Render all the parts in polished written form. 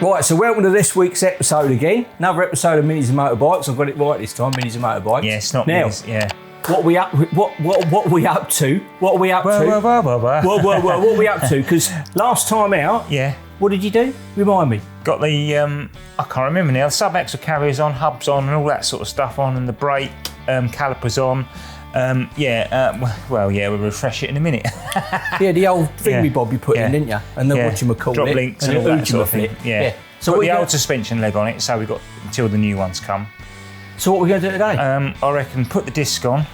Right, so welcome to this week's episode again. Another episode of Minis and Motorbikes. I've got it right this time, Minis and Motorbikes. Yeah, it's not now. Minis, yeah. What are we up to? What are we up to? What are we up we up to? Because last time out, yeah. What did you do? Remind me. Got the I can't remember now. The sub-axle carriers on, hubs on, and all that sort of stuff on, and the brake calipers on. We'll refresh it in a minute. Yeah, the old thingy bob you put in, didn't you? And then whatchamacallit, drop links and all that sort of thing. Yeah. So got the old suspension leg on it, so we've got until the new ones come. So what are we going to do today? I reckon put the disc on,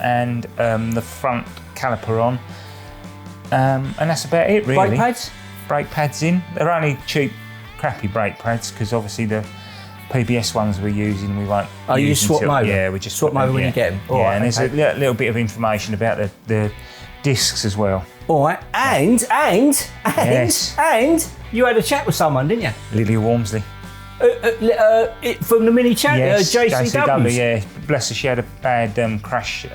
and the front caliper on, and that's about it really. Brake pads in. They're only cheap, crappy brake pads because obviously the PBS ones we're using we won't. Oh, you just swap them over? Yeah, we just swap them over when you get them. All right, and there's a little bit of information about the discs as well. All right, and you had a chat with someone, didn't you? Lydia Walmsley. From the Mini JCW. Yeah, bless her, she had a bad crash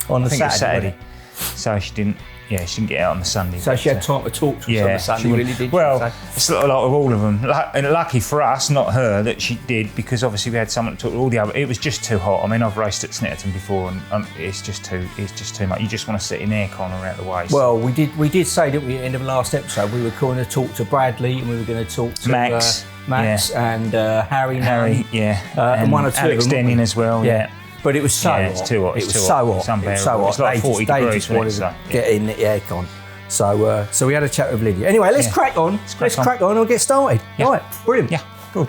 on the Saturday. So she didn't get out on the Sunday. So she had time to talk to us on the Sunday, she really did. Well, it's a lot of all of them. And lucky for us, not her, that she did, because obviously we had someone to talk to all the other. It was just too hot. I mean, I've raced at Snetterton before, and it's just too much. You just want to sit in aircon or out the way. So. Well, we did say, didn't we, at the end of the last episode, we were going to talk to Bradley, and we were going to talk to Max and Harry, and one or two Alex of them, Denning as well. Yeah. But it was so hot. It's too hot. It was so hot. It's unbearable. It's like 40 degrees. Just wanted to get in the aircon. So we had a chat with Lydia. Anyway, let's crack on. Let's crack on and get started. Yeah. Right, brilliant. Yeah, good.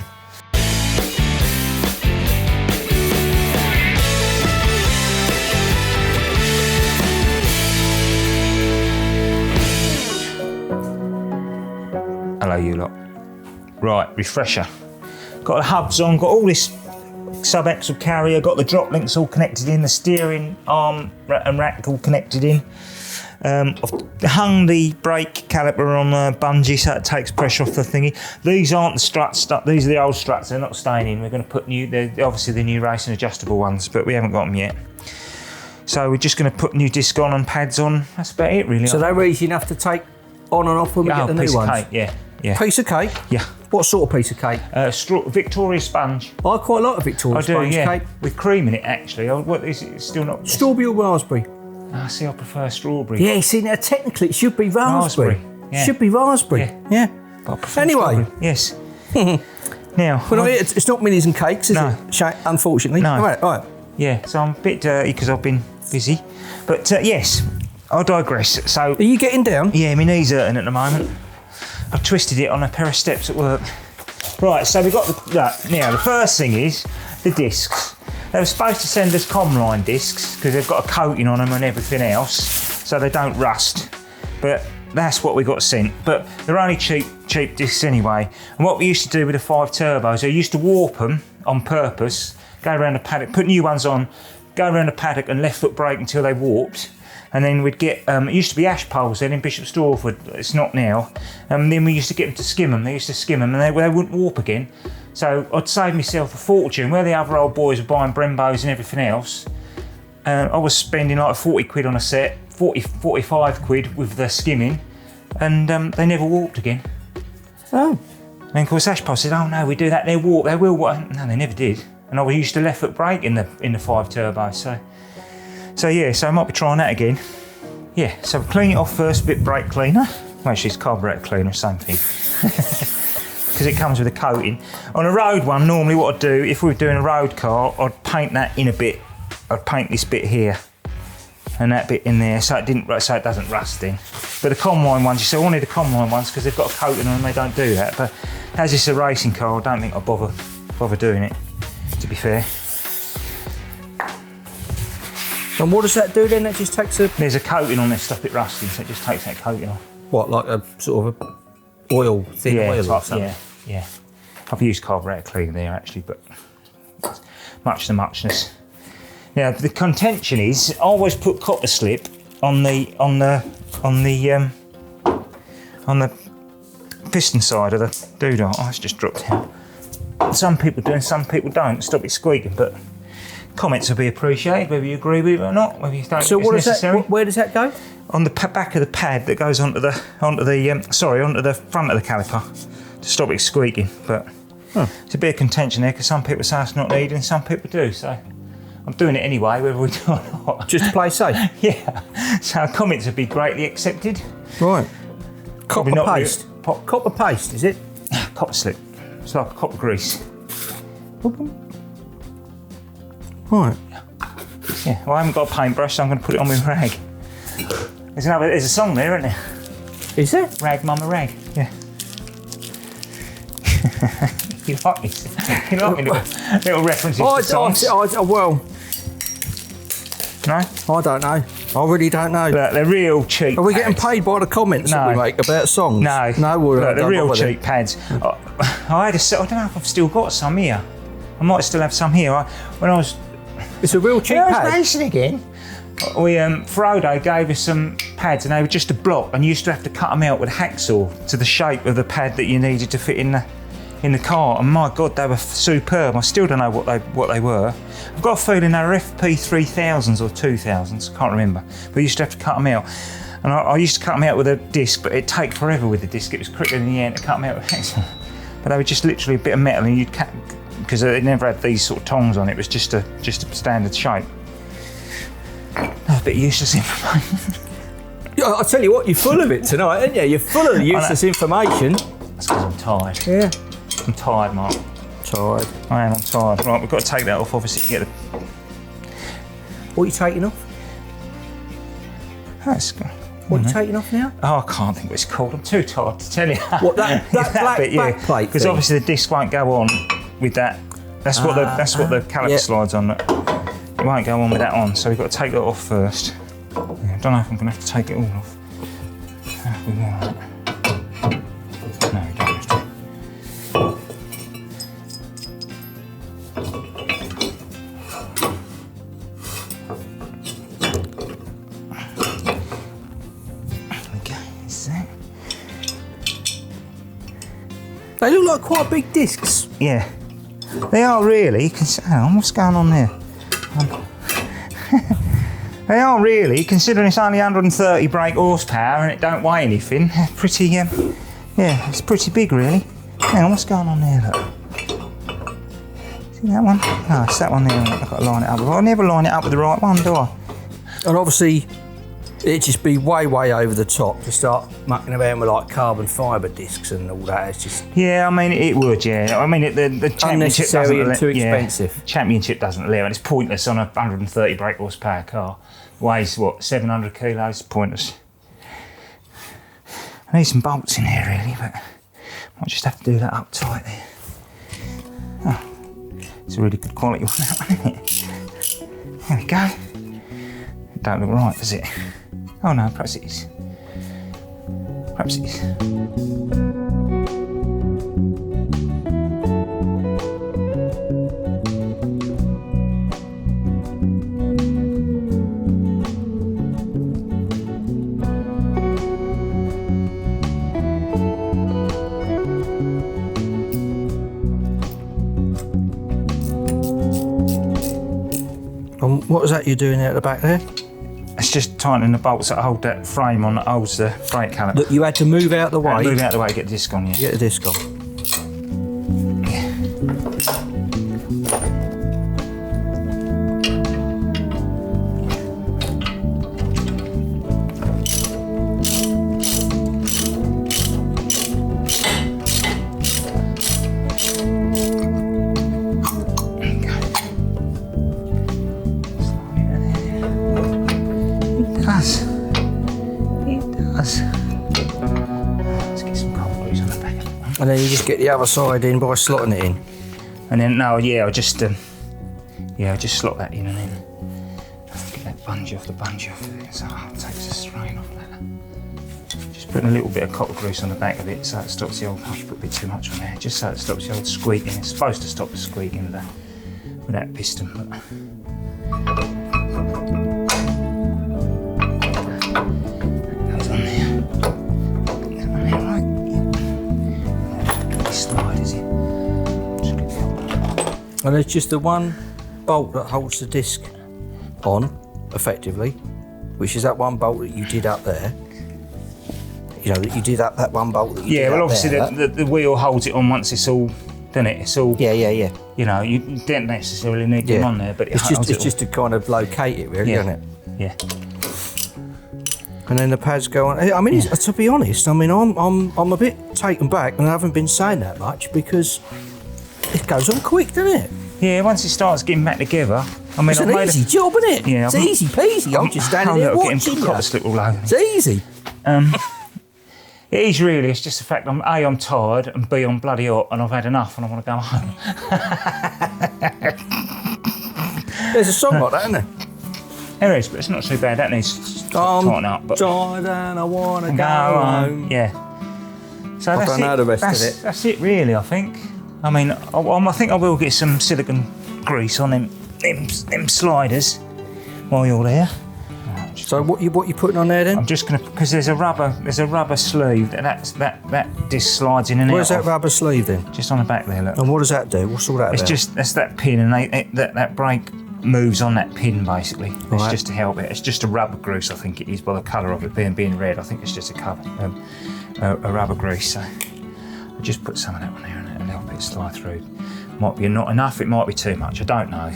Hello, you lot. Right, refresher. Got the hubs on, got all this sub-axle carrier, got the drop links all connected in, the steering arm and rack all connected in. I've hung the brake caliper on a bungee so it takes pressure off the thingy. These aren't the struts, these are the old struts, they're not staying in. We're going to put obviously the new racing adjustable ones, but we haven't got them yet. So we're just going to put new disc on and pads on. That's about it really. So they're easy enough to take on and off when we get the new ones? Piece of cake, yeah. Piece of cake? Yeah. What sort of piece of cake? Victoria sponge. I quite like a Victoria sponge cake. With cream in it actually. What is it? It's still not... Strawberry or raspberry? See, I prefer strawberry. Yeah, see, now technically it should be raspberry. Yeah. Should be raspberry. Yeah. But I prefer anyway. Strawberry. Yes. Now... Well, it's not minis and cakes, is it? Unfortunately. No. All right. Yeah, so I'm a bit dirty because I've been busy. But yes, I digress. So... Are you getting down? Yeah, my knee's hurting at the moment. I twisted it on a pair of steps at work. Right, so we've got now the first thing is the discs. They were supposed to send us Comline discs because they've got a coating on them and everything else, so they don't rust. But that's what we got sent. But they're only cheap discs anyway. And what we used to do with the 5 turbos, I used to warp them on purpose, go around the paddock, put new ones on, go around the paddock and left foot brake until they warped. And then we'd get, it used to be ash poles then in Bishop Stortford, it's not now. And then we used to get them to skim them, they used to skim them and they wouldn't warp again. So I'd save myself a fortune. Where the other old boys were buying Brembos and everything else, I was spending like 40 quid on a set, 45 quid with the skimming, and they never warped again. Oh. And of course Ash Poles said, oh no, we do that, they will warp. No, they never did. And I used to left foot brake in the 5 turbos, So I might be trying that again. Yeah, so clean it off first, a bit brake cleaner. Well, actually it's carburetor cleaner, same thing. Because it comes with a coating. On a road one, normally what I'd do, if we were doing a road car, I'd paint that in a bit. I'd paint this bit here and that bit in there so it doesn't rust in. But the Comline ones, you say I wanted the Comline ones because they've got a coating on them, they don't do that. But as it's a racing car, I don't think I'll bother doing it, to be fair. And what does that do then? That just takes a... There's a coating on there to stop it rusting, so it just takes that coating off. What, like a sort of a oil, thin oil or something? Yeah. I've used carburetor cleaner there actually, but much the muchness. Now the contention is, I always put copper slip on the piston side of the doodah. Oh, it's just dropped out. Some people do and some people don't. Stop it squeaking, but comments will be appreciated, whether you agree with it or not, whether you don't think it's necessary. Where does that go? On the back of the pad that goes onto the front of the caliper. to stop it squeaking. But it's a bit of contention there because some people say it's not needed and some people do. So I'm doing it anyway, whether we do or not. Just to play safe? Yeah. So comments would be greatly accepted. Right. Copper not paste. Copper paste, is it? Copper slip. It's like copper grease. Right. Yeah, well, I haven't got a paintbrush, so I'm going to put it on with rag. There's a song there, isn't there? Is there? Rag Mama Rag. Yeah. You like me? You like me little references to songs? Well, no? I don't know. I really don't know. Look, they're real cheap. Are we pads. getting paid by the comments that we make about songs? No. No, Look, they're real cheap pads. I don't know if I've still got some here. I might still have some here. It's a real cheap when I pad. was racing again, Frodo gave us some pads and they were just a block and you used to have to cut them out with a hacksaw to the shape of the pad that you needed to fit in the car. And my God, they were superb. I still don't know what they were. I've got a feeling they were FP3000s or 2000s, I can't remember. But I used to have to cut them out. And I used to cut them out with a disc, but it'd take forever with the disc. It was quicker in the end to cut them out with a hacksaw. But they were just literally a bit of metal and you'd cut, because they never had these sort of tongs on it. It was just a standard shape. A bit useless information. Yeah, I'll tell you what, you're full of it tonight, aren't you? You're full of useless information. That's because I'm tired. Yeah. I'm tired, Mark. Tired. I'm tired. Right, we've got to take that off, obviously, to get the... What are you taking off? That's good. What are you taking off now? Oh, I can't think what it's called. I'm too tired to tell you. What, that black plate? Because obviously the disc won't go on with that. That's what the caliper slides on. It won't go on with that on, so we've got to take that off first. Yeah, I don't know if I'm going to have to take it all off. No, we don't have to. They look like quite big discs. Yeah, they are really. Hang on, what's going on there? They are really, considering it's only 130 brake horsepower and it don't weigh anything. Pretty, yeah, it's pretty big really. Hang on, what's going on there? Look. See that one? No, it's that one there. I've got to line it up. I never line it up with the right one, do I? And obviously, it'd just be way over the top to start mucking around with like carbon fibre discs and all that. It's just I mean it would. Yeah, I mean the championship unnecessary and too expensive. Championship doesn't allow it. It's pointless on a 130 brake horsepower car. Weighs what, 700 kilos? Pointless. I need some bolts in here really, but might just have to do that up tight there. Oh, it's a really good quality one, that one, isn't it? There we go. It don't look right, does it? Oh no, perhaps it is. Perhaps it is. What was that you're doing there at the back there? It's just tightening the bolts that hold that frame on that holds the brake caliper. Look, you had to move out the way. Move out the way to get the disc on, yeah. Get the disc on. And then you just get the other side in by slotting it in. And then I'll just slot that in and then get that bungee off the bungee off of it. So I'll take the strain off that. Just putting a little bit of copper grease on the back of it so it stops the old, I should put a bit too much on there, just so it stops the old squeaking. It's supposed to stop the squeaking with that piston. But and it's just the one bolt that holds the disc on, effectively, which is that one bolt that you did up there. you know, that you do that one bolt that you do well, up obviously there, the wheel holds it on once it's all, doesn't it? It's all. Yeah. You know, you don't necessarily need them on there, but it's just to kind of locate it, really, isn't it? Yeah. And then the pads go on. I mean, to be honest, I mean, I'm a bit taken back, and I haven't been saying that much because it goes on quick, doesn't it? Yeah, once it starts getting back together. I mean, it's an easy job, isn't it? Yeah, it's easy peasy. I'm just standing there watching you. Got this little load. It's easy. It is really. It's just the fact I'm tired, and B, I'm bloody hot, and I've had enough, and I want to go home. There's a song like that, isn't there? There is, but it's not too bad. That needs to tighten up. But tired and I want to go home. Yeah. So I don't know the rest of it. That's it, really. I think. I mean, I think I will get some silicone grease on them sliders while you're there. So what you putting on there then? I'm just gonna, because there's a rubber sleeve that disc slides in and out. Where's that rubber sleeve then? Just on the back there, look. And what does that do? What's all that about? That's that pin, and that brake moves on that pin basically. It's just to help it. It's just a rubber grease, I think it is, by the colour of it being red. I think it's just a rubber grease. So I just put some of that on there and it'll help it slide through. Might be not enough. It might be too much. I don't know.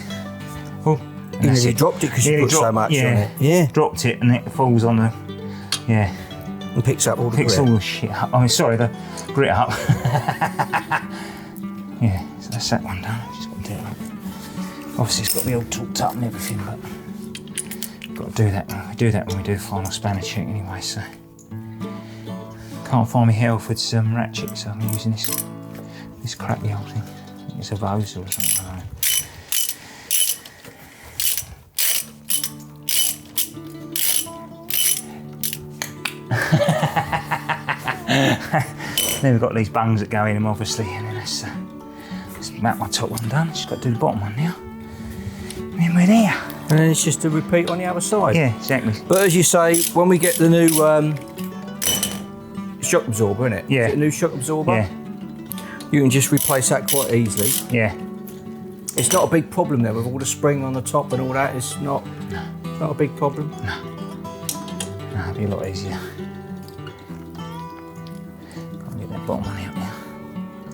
Oh. You nearly dropped it because you put so much on it. Yeah. Dropped it and it falls on the. Yeah. And picks up all the Picks grit. all the shit up. I mean, sorry, the grit up. Yeah, so that's that one done. Just got to do it. Obviously, it's got to be all torqued up and everything, but got to do that. We do that when we do the final spanner check anyway. So can't find my Halford's ratchet, so I'm using this crappy old thing. I think it's a Vose or something. I don't know. Then we've got these bungs that go in them, obviously, and then that's about my top one done. Just got to do the bottom one now. And then we're there. And then it's just a repeat on the other side. Yeah, exactly. But as you say, when we get the new shock absorber, innit? Yeah. Get a new shock absorber. Yeah. You can just replace that quite easily. Yeah. It's not a big problem there with all the spring on the top and all that. It's not a big problem. No, it'll be a lot easier. I'll get that bottom one out now.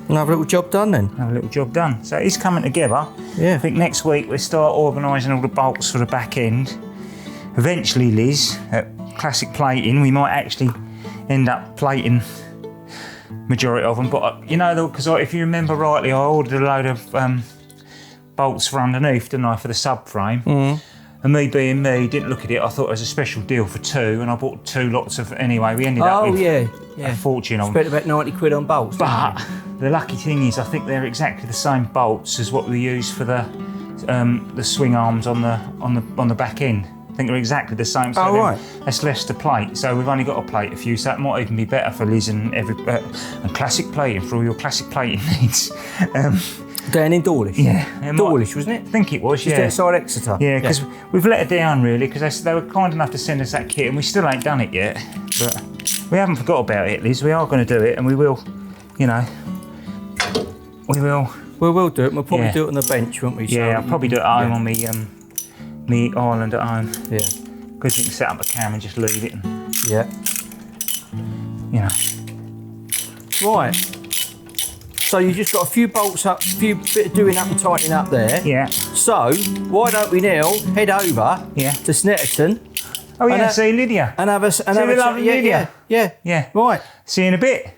And have a little job done then. Have a little job done. So it's coming together. Yeah. I think next week we'll start organising all the bolts for the back end. Eventually, Liz, at Classic Plating, we might actually end up plating majority of them. But you know, because if you remember rightly, I ordered a load of bolts for underneath, didn't I, for the subframe. Mm. And me being me, didn't look at it. I thought it was a special deal for 2, and I bought 2 lots of. Anyway, we ended up with a fortune on. Spent about 90 quid on bolts. But the lucky thing is, I think they're exactly the same bolts as what we use for the swing arms on the back end. I think they're exactly the same. So right. That's less to plate. So we've only got to plate a few. So it might even be better for Liz and and Classic Plating for all your Classic Plating needs. Down in Dawlish? Yeah. Dawlish, wasn't it? I think it was, Just outside Exeter? Yeah, because we've let her down really, because they were kind enough to send us that kit and we still ain't done it yet. But we haven't forgot about it, Liz. We are going to do it and we will, you know, we will. We will do it. We'll probably do it on the bench, won't we? Yeah, I'll probably do it at home on me island at home. Yeah. Because you can set up a cam and just leave it and, you know. Right. So you just got a few bolts up, a few bit of doing up and tightening up there. Yeah. So why don't we now head over to Snetterton? Oh yeah, see Lydia. And have a lovely Lydia. Yeah. Right. See you in a bit.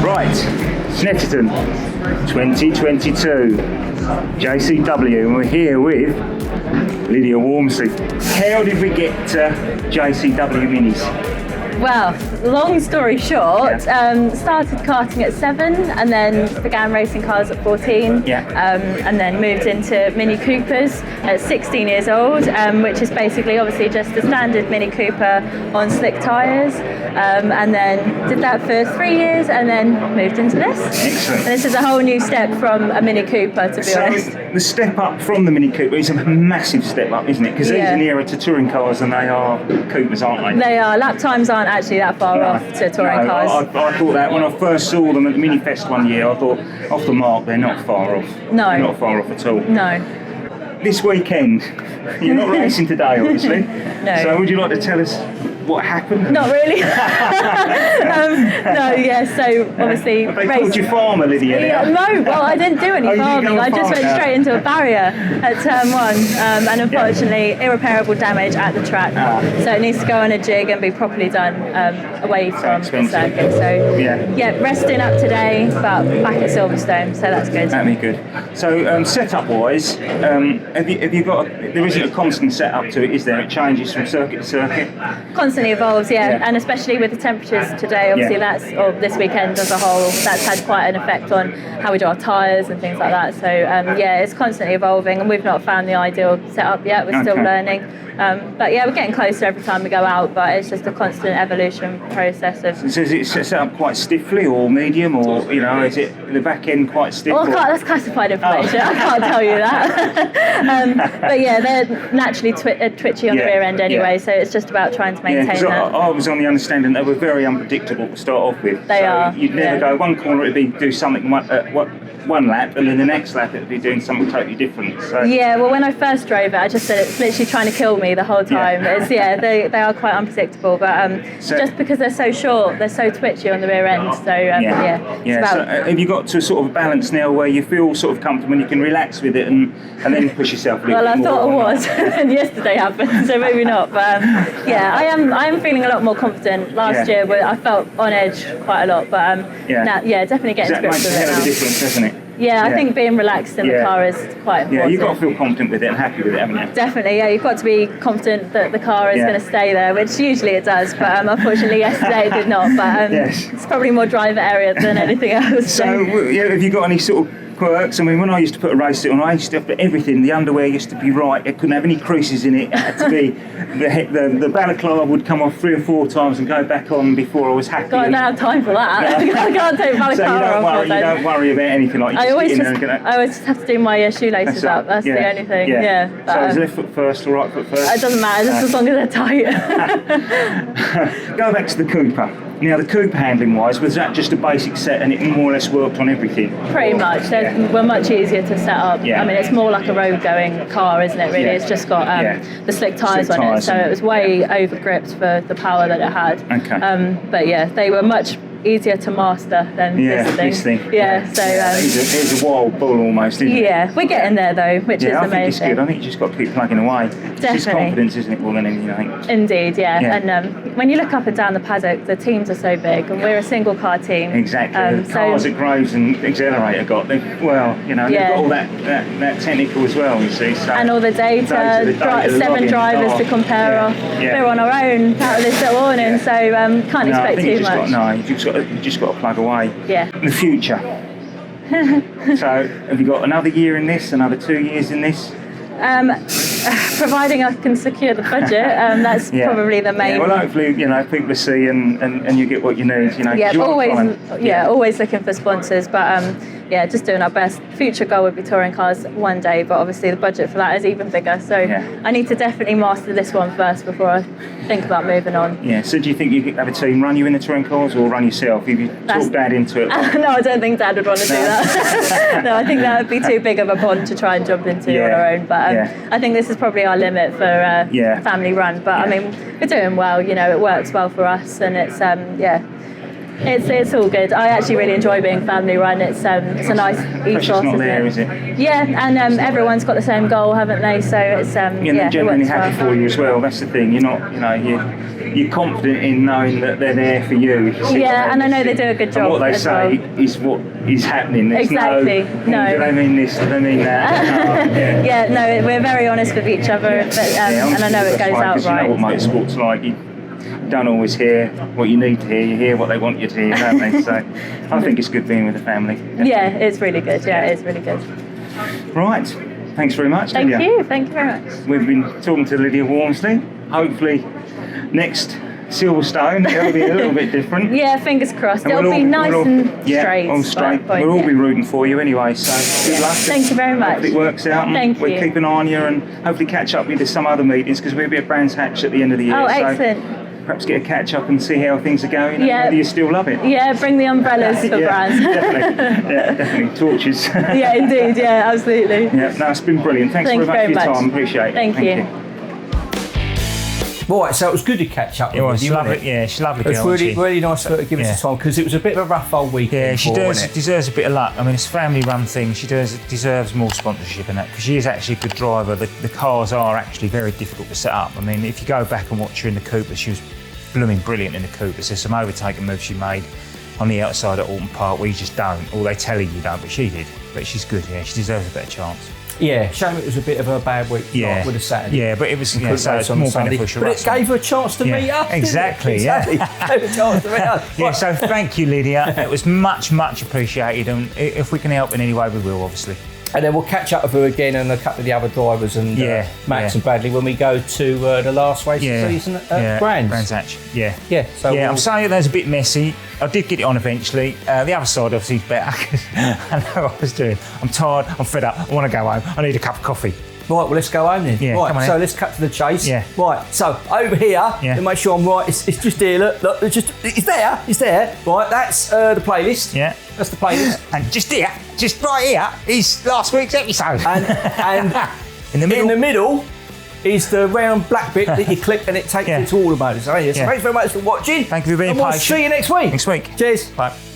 Right, Snetterton 2022 JCW, and we're here with Lydia Walmsley. How did we get to JCW Minis? Well, long story short, started karting at 7 and then began racing cars at 14 and then moved into Mini Coopers at 16 years old, which is basically obviously just a standard Mini Cooper on slick tyres, and then did that for 3 years and then moved into this. Excellent. And this is a whole new step from a Mini Cooper, to be honest. The step up from the Mini Cooper is a massive step up, isn't it? Because these are nearer to touring cars than they are Coopers, aren't they? They are. Lap times aren't aren't actually that far off to touring cars. I thought that when I first saw them at the Mini Fest one year, I thought, off the mark, they're not far off. No. They're not far off at all. No. This weekend, you're not racing today, obviously. No. So would you like to tell us what happened? Not really. So obviously... Have they called you farmer, Lydia? Yeah, no, well, I didn't do any farming. I just went straight into a barrier at turn 1, and unfortunately, irreparable damage at the track. So it needs to go on a jig and be properly done away from the circuit. So yeah, resting up today, but back at Silverstone, so that's good. That'd be good. So setup-wise, have you got? There isn't a constant setup to it, is there? It changes from circuit to circuit. Constantly evolves, and especially with the temperatures today, obviously or this weekend as a whole, that's had quite an effect on how we do our tyres and things like that. So it's constantly evolving, and we've not found the ideal setup yet. We're still learning. But yeah, we're getting closer every time we go out, but it's just a constant evolution process of... So is it set up quite stiffly or medium, or is it the back end quite stiff? Well, that's classified information. I can't tell you that. But yeah, they're naturally twitchy on the rear end anyway, so it's just about trying to maintain that. I was on the understanding they were very unpredictable to start off with. They are. You'd never go one corner, it'd be do something one lap, and then the next lap it'd be doing something totally different. So. Yeah, well, when I first drove it, I just said it's literally trying to kill me the whole time. They are quite unpredictable, but just because they're so short, they're so twitchy on the rear end. So So have you got to sort of a balance now where you feel sort of comfortable and you can relax with it and then push yourself a little bit more? Well, I thought I was, and yesterday happened, so maybe not. But I am feeling a lot more confident. Last year, I felt on edge quite a lot, but now, definitely getting to grips with it now. That makes a hell of a difference, doesn't it? Yeah, I think being relaxed in the car is quite important. Yeah, you've got to feel confident with it and happy with it, haven't you? Definitely, you've got to be confident that the car is going to stay there, which usually it does, but unfortunately yesterday it did not. But it's probably more driver area than anything else. So have you got any sort of quirks? I mean, when I used to put a race suit on, I used to have everything. The underwear used to be right. It couldn't have any creases in it. It had to be the balaclava would come off 3 or 4 times and go back on before I was happy. God, I don't have time for that. I can't take balaclava off. You don't worry about anything like. I always just have to do my shoelaces up. That's the only thing. Yeah. So is left foot first or right foot first? It doesn't matter, just as long as they're tight. Go back to the Cooper. Now, the Cooper handling-wise, was that just a basic set and it more or less worked on everything? Pretty much. We're much easier to set up. Yeah. I mean, it's more like a road-going car, isn't it, really? Yeah. It's just got the slick tyres on it, so it was way over-gripped for the power that it had. Okay. But yeah, they were much easier to master than this thing. Yeah, so... it's a wild bull almost, isn't it? Yeah, we're getting there though, which is amazing. I think it's good. I think you just got to keep plugging away. Definitely. It's just confidence, isn't it, more than anything, I think? Indeed, yeah. And when you look up and down the paddock, the teams are so big, and we're a single car team. Exactly. The cars at Graves and Accelerator got, they've got all that technical as well, you see. So and all the data, 7 drivers to compare off. Yeah. We're on our own out of this little awning, so can't expect too much. You've just got to plug away. Yeah. In the future. So, have you got another year in this, another 2 years in this? Providing I can secure the budget, that's probably the main. Yeah, well, hopefully, people will see and you get what you need. Always looking for sponsors, but just doing our best. Future goal would be touring cars one day, but obviously the budget for that is even bigger. So I need to definitely master this one first before I think about moving on. Yeah. So do you think you could have a team run you in the touring cars or run yourself? If you talk Dad into it. No, I don't think Dad would want to do that. No, I think that would be too big of a pond to try and jump into on our own. But I think this is probably our limit for family run. But I mean, we're doing well. It works well for us, and it's It's all good. I actually really enjoy being family run. It's a nice ethos, not there, is it? Yeah, and everyone's got the same goal, haven't they? So it's they're genuinely happy for you as well. That's the thing. You're not, you're confident in knowing that they're there for you. And I know they do a good job. And what they say is what is happening. There's exactly. No. Do they mean this? Do they mean that? We're very honest with each other, and I know it goes out right. You know what motorsport's like. You don't always hear what you need to hear. You hear what they want you to hear, don't they? So I think it's good being with the family. Definitely. Yeah, it's really good. Yeah, it's really good. Right. Thanks very much, Lydia. Thank you very much. We've been talking to Lydia Walmsley. Hopefully next Silverstone it'll be a little bit different. Yeah, fingers crossed. It'll be nice and straight. All straight. We'll all be rooting for you anyway, so good luck. Thank you very much. Hopefully it works out, and we'll keep an eye on you and hopefully catch up with you to some other meetings, because we'll be at Brands Hatch at the end of the year. Oh, excellent. perhaps get a catch up and see how things are going. And Yeah. whether you still love it. Yeah, bring the umbrellas for brands. Definitely. Yeah, definitely. Torches. Yeah, indeed. Yeah, absolutely. Yeah, no, it's been brilliant. Thanks Thank very you much for very your much. time. Appreciate it. Thank you. Right, so it was good to catch up with you. She's lovely. Yeah, she's a lovely girl. It was isn't she? really nice for her to give us the time because it was a bit of a rough old weekend. Yeah, she for her, does, wasn't it? deserves a bit of luck. I mean, it's a family-run thing. She deserves more sponsorship and that because she is actually a good driver. The cars are actually very difficult to set up. I mean, if you go back and watch her in the Cooper, she was blooming brilliant in the Cooper. There's some overtaking moves she made on the outside at Alton Park where you just don't, or they tell you don't, but she did. But she's good, yeah. She deserves a better chance. Yeah, shame it was a bit of a bad week like, with a Saturday. Yeah, but it was Couldn't so race it's on more Sunday. beneficial. But it gave her a chance to meet us. Exactly, didn't it? yeah. Gave her a chance to meet us. Yeah, Right. so thank you, Lydia. It was much appreciated, and if we can help in any way, we will, obviously. And then we'll catch up with her again and a couple of the other drivers and Max and Bradley when we go to the last race of the season at Brands Hatch. Yeah. So I'm sorry that was a bit messy. I did get it on eventually. The other side obviously is better because I know what I was doing. I'm tired, I'm fed up, I want to go home. I need a cup of coffee. Right, well, let's go home then. Yeah, right, come on so in. let's cut to the chase. Yeah. Right, so over here, to make sure I'm right, it's just here, look, it's there. Right, that's the playlist. Yeah. That's the playlist. And just right here, is last week's episode. And in the middle is the round black bit that you click and it takes you to all about it. So, thanks very much for watching. Thank you for being and we'll patient. see you next week. Next week. Cheers. Bye.